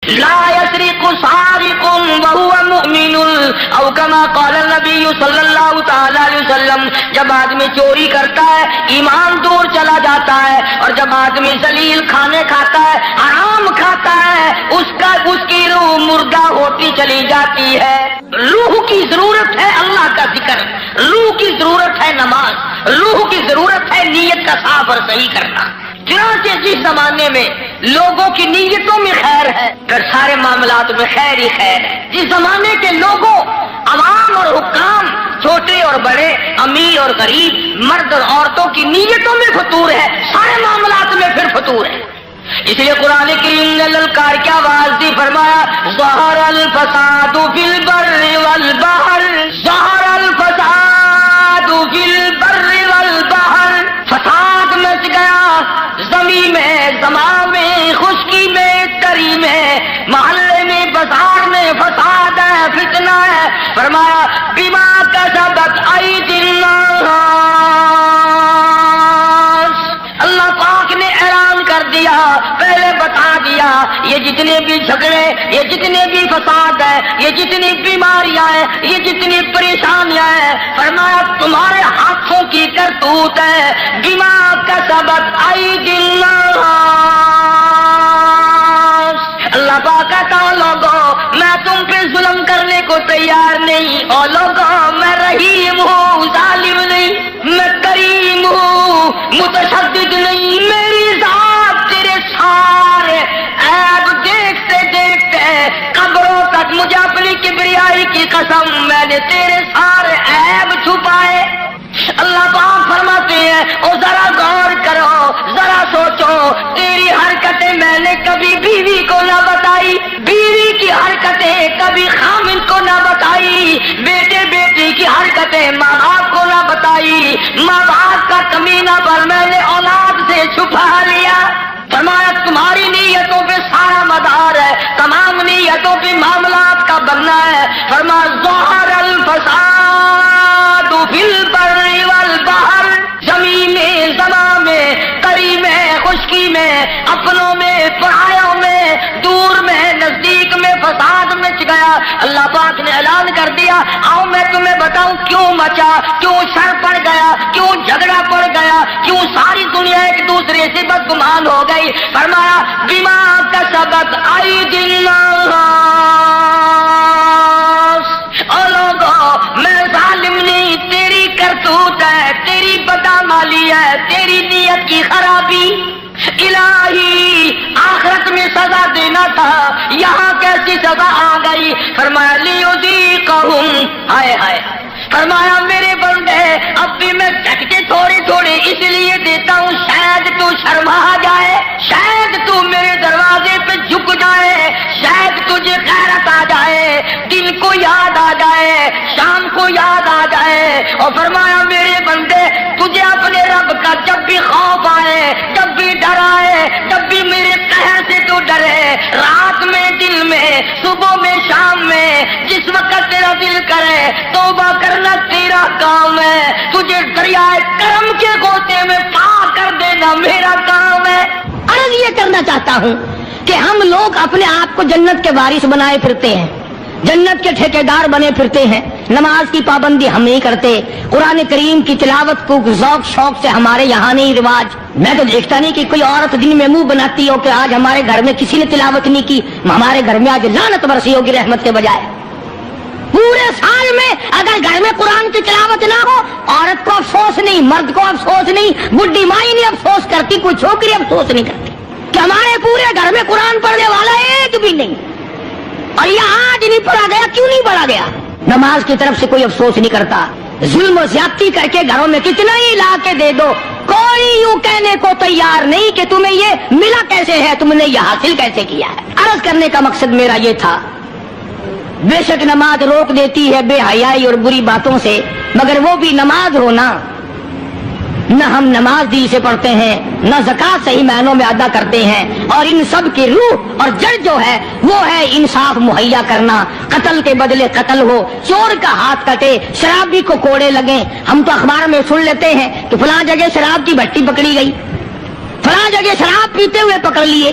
لا يسرق سارق وهو مؤمن او كما قال النبي صلی اللہ تعالی علیہ وسلم. جب آدمی چوری کرتا ہے ایمان دور چلا جاتا ہے، اور جب آدمی ذلیل کھانے کھاتا ہے، حرام کھاتا ہے، اس کی روح مردہ ہوتی چلی جاتی ہے. روح کی ضرورت ہے اللہ کا ذکر، روح کی ضرورت ہے نماز، روح کی ضرورت ہے نیت کا صاف اور صحیح کرنا. چنانچہ جس زمانے میں لوگوں کی نیتوں میں خیر ہے پھر سارے معاملات میں خیر ہی خیر ہے. جس زمانے کے لوگوں، عوام اور حکام، چھوٹے اور بڑے، امیر اور غریب، مرد اور عورتوں کی نیتوں میں فطور ہے، سارے معاملات میں پھر فطور ہے. اس لیے قرآن کریم نے للکار کیا آواز دی، فرمایا ظہر الفساد فی البر والبحر، ظہر الفساد فی البر والبحر. فساد مچ گیا زمین میں، زمان میں، خشکی میں، تری میں، محلے میں، بازار میں فساد ہے، فتنہ ہے. فرمایا بما کسبت ایدی الناس. اللہ پاک نے اعلان کر دیا، پہلے بتا دیا یہ جتنے بھی جھگڑے، یہ جتنے بھی فساد ہے، یہ جتنی بیماریاں ہیں، یہ جتنی پریشانیاں ہیں، فرمایا تمہارے ہاتھوں کی کرتوت ہے. بما کسبت ایدی الناس. اللہ پاک کہتا لوگوں میں تم پہ ظلم کرنے کو تیار نہیں، اور لوگوں میں رحیم ہوں، ظالم نہیں، میں کریم ہوں، متشدد نہیں. میری ذات تیرے سارے عیب دیکھتے دیکھتے قبروں تک، مجھے اپنی کبریائی کی قسم میں نے تیرے سارے عیب چھپائے. اللہ پاک فرماتے ہیں او ذرا غور کرو، ذرا سوچو، تیری حرکتیں میں نے کبھی بیوی کو نہ بتائی، بیوی کی حرکتیں کبھی خامن کو نہ بتائی، بیٹے بیٹی کی حرکتیں ماں باپ کو نہ بتائی، ماں باپ کا کمینہ پر میں نے اولاد سے چھپا لیا. فرمایا تمہاری نیتوں پہ سارا مدار ہے، تمام نیتوں پہ معاملات کا بننا ہے. فرمایا ظہر الفساد فی البر والبحر. زمین میں، زمان میں، تری میں، خشکی میں، اپنوں میں، پرایوں میں، دور میں، نزدیک میں فساد مچ گیا. اللہ پاک نے اعلان کر دیا آؤ میں تمہیں بتاؤں کیوں مچا، کیوں شر پڑ گیا، کیوں جھگڑا پڑ گیا، کیوں ساری دنیا ایک دوسرے سے بدگمان ہو گئی. فرمایا بما کسبت ایدی الناس. اور لوگوں میں ظالم نہیں، تیری کرتوت ہے، تیری بدعمالی ہے، تیری نیت کی خرابی. الہی آخرت میں سزا دینا تھا، یہاں کیسی سزا آ گئی. فرمایا لیذیقہم، ہائے ہائے. فرمایا میرے بندے اب بھی میں جھٹکے تھوڑے تھوڑے اس لیے دیتا ہوں شاید تو شرما جائے، شاید تو میرے دروازے پہ جھک جائے، شاید تجھے غیرت آ جائے، دن کو یاد آ جائے، شام کو یاد آ جائے. اور فرمایا میرے بندے تجھے اپنے رب کا جب بھی خوف آئے، جب بھی ڈر آئے، جب بھی میرے قہر سے تو ڈرے، رات میں، دن میں، صبح میں، شام میں، جس وقت تیرا دل کرے توبہ کرنا تیرا کام ہے، تجھے دریائے کرم کے گوتے میں پار کر دینا میرا کام ہے. عرض یہ کرنا چاہتا ہوں کہ ہم لوگ اپنے آپ کو جنت کے وارث بنائے پھرتے ہیں، جنت کے ٹھیکیدار بنے پھرتے ہیں. نماز کی پابندی ہم نہیں کرتے، قرآن کریم کی تلاوت کو ذوق شوق سے ہمارے یہاں نہیں رواج. میں تو دیکھتا نہیں کہ کوئی عورت دن میں منہ بناتی ہو کہ آج ہمارے گھر میں کسی نے تلاوت نہیں کی، ہمارے گھر میں آج لعنت برسی ہوگی رحمت کے بجائے. پورے سال میں اگر گھر میں قرآن کی تلاوت نہ ہو، عورت کو افسوس نہیں، مرد کو افسوس نہیں، بڈھی مائی نہیں افسوس کرتی، کوئی چھوکری افسوس نہیں کرتی کہ ہمارے پورے گھر میں قرآن پڑھنے والا ایک بھی نہیں. اور یہ آج نہیں پڑھا گیا، کیوں نہیں پڑھا گیا؟ نماز کی طرف سے کوئی افسوس نہیں کرتا. ظلم و زیادتی کر کے گھروں میں کتنا ہی لا کے دے دو، کوئی یوں کہنے کو تیار نہیں کہ تمہیں یہ ملا کیسے ہے، تم نے یہ حاصل کیسے کیا ہے. عرض کرنے کا مقصد میرا یہ تھا، بے شک نماز روک دیتی ہے بے حیائی اور بری باتوں سے، مگر وہ بھی نماز ہو نا. نہ ہم نماز دل سے پڑھتے ہیں، نہ زکات صحیح معنوں میں ادا کرتے ہیں، اور ان سب کی روح اور جڑ جو ہے وہ ہے انصاف مہیا کرنا. قتل کے بدلے قتل ہو، چور کا ہاتھ کٹے، شرابی کو کوڑے لگیں. ہم تو اخبار میں سن لیتے ہیں کہ فلاں جگہ شراب کی بھٹی پکڑی گئی، فلاں جگہ شراب پیتے ہوئے پکڑ لیے.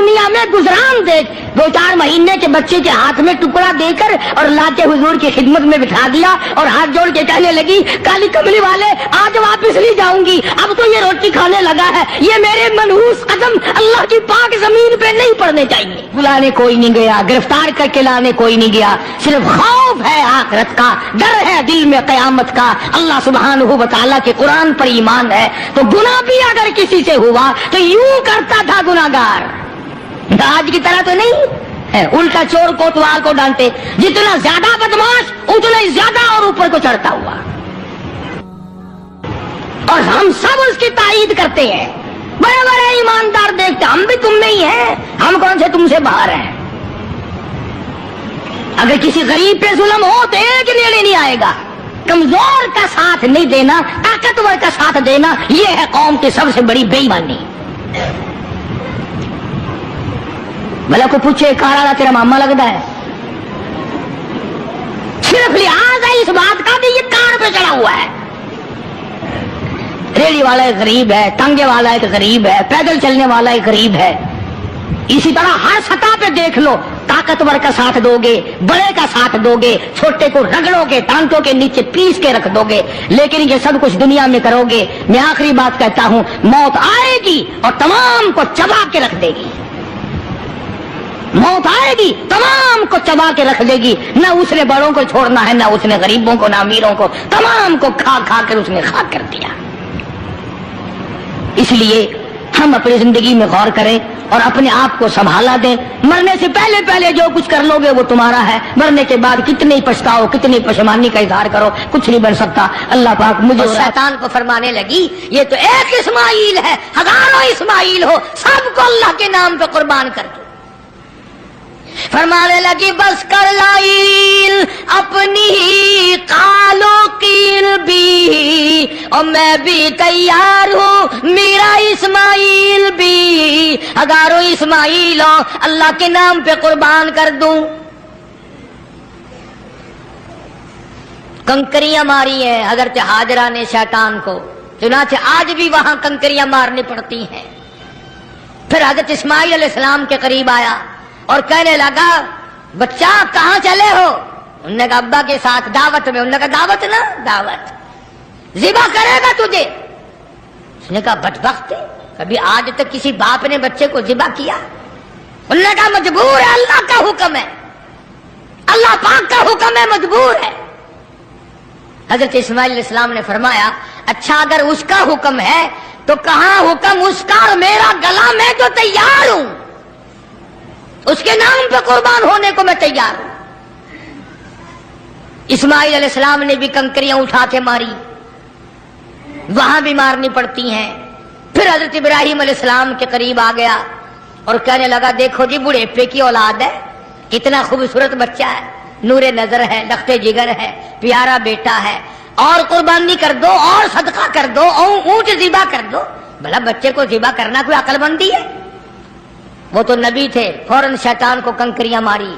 دنیا میں گزران دیکھ، 2-4 مہینے کے بچے کے ہاتھ میں ٹکڑا دے کر اور لا کے حضور کی خدمت میں بٹھا دیا اور ہاتھ جوڑ کے کہنے لگی کالی کملی والے آج واپس نہیں جاؤں گی، اب تو یہ روٹی کھانے لگا ہے، یہ میرے منحوس قدم اللہ کی پاک زمین پہ نہیں پڑنے چاہیے۔ بلانے کوئی نہیں گیا، گرفتار کر کے لانے کوئی نہیں گیا، صرف خوف ہے آخرت کا، ڈر ہے دل میں قیامت کا، اللہ سبحانہ و تعالیٰ کے قرآن پر ایمان ہے۔ تو گناہ بھی اگر کسی سے ہوا تو یوں کرتا تھا گناہگار، آج کی طرح تو نہیں ہے الٹا چور کوتوال کو ڈانٹے، جتنا زیادہ بدماش اتنا ہی زیادہ اور اوپر کو چڑھتا ہوا، اور ہم سب اس کی تائید کرتے ہیں، بڑے بڑے ایماندار دیکھتے ہم بھی تم میں ہی ہیں، ہم کون سے تم سے باہر ہیں۔ اگر کسی غریب پہ ظلم ہو تو ایک نیڑے نہیں آئے گا، کمزور کا ساتھ نہیں دینا، طاقتور کا ساتھ دینا، یہ ہے قوم کی سب سے بڑی بے ایمانی۔ بھلا کو پوچھے کارا تیرا ماما لگتا ہے، صرف لحاظ ہے اس بات کا بھی یہ کار پہ چڑھا ہوا ہے۔ ریڑھی والا ایک غریب ہے، ٹانگے والا ایک غریب ہے، پیدل چلنے والا ایک غریب ہے۔ اسی طرح ہر سطح پہ دیکھ لو، طاقتور کا ساتھ دو گے، بڑے کا ساتھ دو گے، چھوٹے کو رگڑو گے، ٹانٹوں کے نیچے پیس کے رکھ دو گے، لیکن یہ سب کچھ دنیا میں کرو گے، میں آخری بات کہتا ہوں، موت آئے گی اور تمام کو چبا کے رکھ دے گی۔ موت آئے گی تمام کو چبا کے رکھ دے گی، نہ اس نے بڑوں کو چھوڑنا ہے، نہ اس نے غریبوں کو، نہ امیروں کو، تمام کو کھا کھا کر اس نے خاک کر دیا۔ اس لیے ہم اپنی زندگی میں غور کریں اور اپنے آپ کو سنبھالا دیں۔ مرنے سے پہلے پہلے جو کچھ کر لو گے وہ تمہارا ہے، مرنے کے بعد کتنے پچھتاؤ، کتنی پشیمانی کا اظہار کرو، کچھ نہیں بن سکتا۔ اللہ پاک مجھے شیطان کو فرمانے لگی یہ تو ایک اسماعیل ہے، ہزاروں اسماعیل ہو، سب کو اللہ کے نام پہ قربان کر دو۔ فرمانے لگی بس کر لائل اپنی ہی قالو قیل بھی، اور میں بھی تیار ہوں میرا اسماعیل بھی، ہزاروں اسماعیل ہو اللہ کے نام پہ قربان کر دوں۔ کنکریاں ماری ہیں حضرت ہاجرہ نے شیطان کو، چنانچہ آج بھی وہاں کنکریاں مارنی پڑتی ہیں۔ پھر حضرت اسماعیل علیہ السلام کے قریب آیا اور کہنے لگا بچہ کہاں چلے ہو؟ انہوں نے کہا ابا کے ساتھ دعوت میں۔ انہوں نے کہا دعوت نا دعوت، ذبح کرے گا تجھے؟ اس نے کہا بدبخت، کبھی آج تک کسی باپ نے بچے کو ذبح کیا؟ انہوں نے کہا مجبور ہے، اللہ کا حکم ہے، اللہ پاک کا حکم ہے، مجبور ہے۔ حضرت اسماعیل علیہ السلام نے فرمایا اچھا اگر اس کا حکم ہے تو کہاں حکم اس کا اور میرا گلا میں جو تیار ہوں، اس کے نام پہ قربان ہونے کو میں تیار ہوں۔ اسماعیل علیہ السلام نے بھی کنکریاں اٹھا کے ماری، وہاں بھی مارنی پڑتی ہیں۔ پھر حضرت ابراہیم علیہ السلام کے قریب آ گیا اور کہنے لگا دیکھو جی بڑھیپے کی اولاد ہے، کتنا خوبصورت بچہ ہے، نور نظر ہے، لخت جگر ہے، پیارا بیٹا ہے، اور قربانی کر دو اور صدقہ کر دو اور اونٹ ذبح کر دو۔ بھلا بچے کو ذبح کرنا کوئی عقل مندی ہے؟ وہ تو نبی تھے، فوراً شیطان کو کنکریاں ماری۔